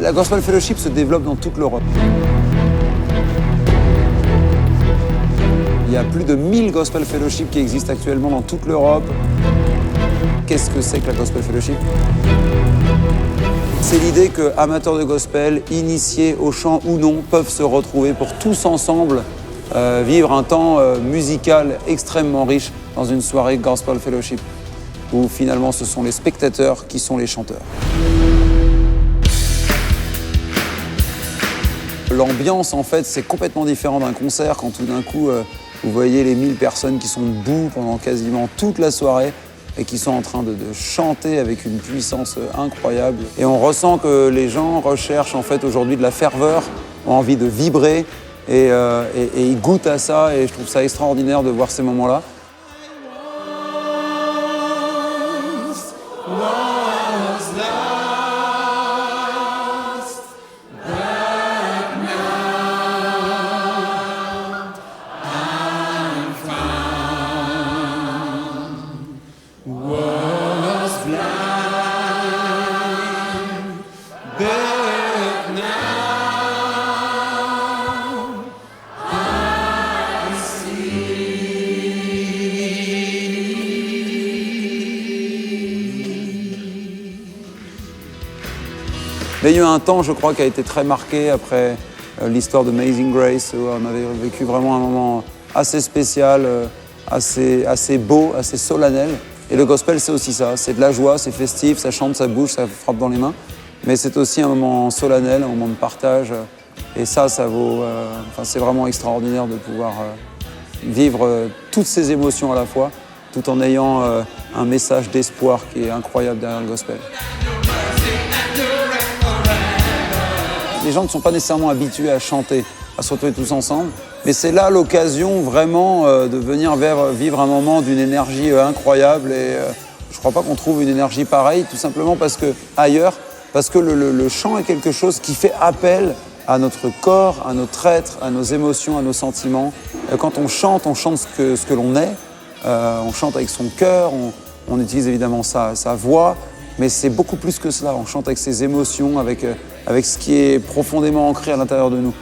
La Gospel Fellowship se développe dans toute l'Europe. Il y a plus de 1000 Gospel Fellowship qui existent actuellement dans toute l'Europe. Qu'est-ce que c'est que la Gospel Fellowship? C'est l'idée que amateurs de gospel, initiés au chant ou non, peuvent se retrouver pour tous ensemble vivre un temps musical extrêmement riche dans une soirée Gospel Fellowship, où finalement ce sont les spectateurs qui sont les chanteurs. L'ambiance, en fait, c'est complètement différent d'un concert quand tout d'un coup, vous voyez les 1000 personnes qui sont debout pendant quasiment toute la soirée et qui sont en train de chanter avec une puissance incroyable. Et on ressent que les gens recherchent en fait aujourd'hui de la ferveur, ont envie de vibrer et ils goûtent à ça et je trouve ça extraordinaire de voir ces moments-là. Mais il y a eu un temps, je crois, qui a été très marqué après l'histoire de Amazing Grace, où on avait vécu vraiment un moment assez spécial, assez beau, assez solennel. Et le gospel, c'est aussi ça. C'est de la joie, c'est festif, ça chante, ça bouge, ça frappe dans les mains. Mais c'est aussi un moment solennel, un moment de partage. Et ça vaut... c'est vraiment extraordinaire de pouvoir vivre toutes ces émotions à la fois, tout en ayant un message d'espoir qui est incroyable derrière le gospel. Les gens ne sont pas nécessairement habitués à chanter, à se retrouver tous ensemble, mais c'est là l'occasion vraiment de venir vivre un moment d'une énergie incroyable et je ne crois pas qu'on trouve une énergie pareille, tout simplement parce que le chant est quelque chose qui fait appel à notre corps, à notre être, à nos émotions, à nos sentiments. Quand on chante ce que l'on est, on chante avec son cœur, on utilise évidemment sa voix, mais c'est beaucoup plus que cela. On chante avec ses émotions, avec ce qui est profondément ancré à l'intérieur de nous.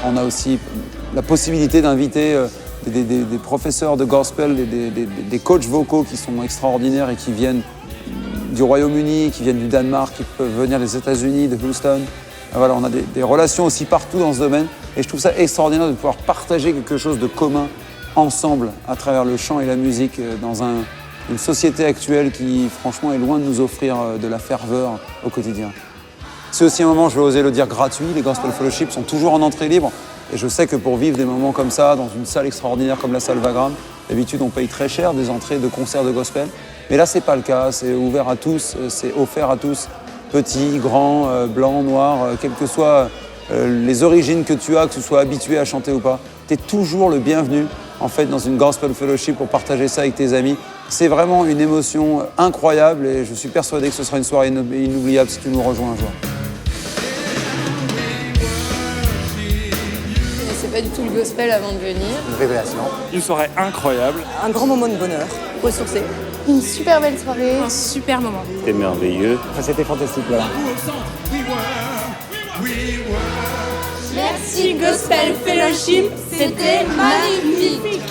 On a aussi la possibilité d'inviter des professeurs de gospel, des coachs vocaux qui sont extraordinaires et qui viennent du Royaume-Uni, qui viennent du Danemark, qui peuvent venir des États-Unis, de Houston. Voilà, on a des relations aussi partout dans ce domaine et je trouve ça extraordinaire de pouvoir partager quelque chose de commun ensemble à travers le chant et la musique dans une société actuelle qui franchement est loin de nous offrir de la ferveur au quotidien. C'est aussi un moment, je vais oser le dire, gratuit. Les Gospel Fellowship sont toujours en entrée libre et je sais que pour vivre des moments comme ça dans une salle extraordinaire comme la salle Wagram, d'habitude on paye très cher des entrées de concerts de gospel, mais là c'est pas le cas, c'est ouvert à tous, c'est offert à tous. Petits, grands, blancs, noirs, quelles que soient les origines que tu as, que tu sois habitué à chanter ou pas, tu es toujours le bienvenu en fait dans une Gospel Fellowship pour partager ça avec tes amis. C'est vraiment une émotion incroyable et je suis persuadé que ce sera une soirée inoubliable si tu nous rejoins un jour. Je connaissais pas du tout le gospel avant de venir. Une révélation. Une soirée incroyable. Un grand moment de bonheur. Ressourcé. Une super belle soirée. Un super moment. C'était merveilleux. Enfin, c'était fantastique, voilà. Merci Gospel Fellowship, c'était magnifique.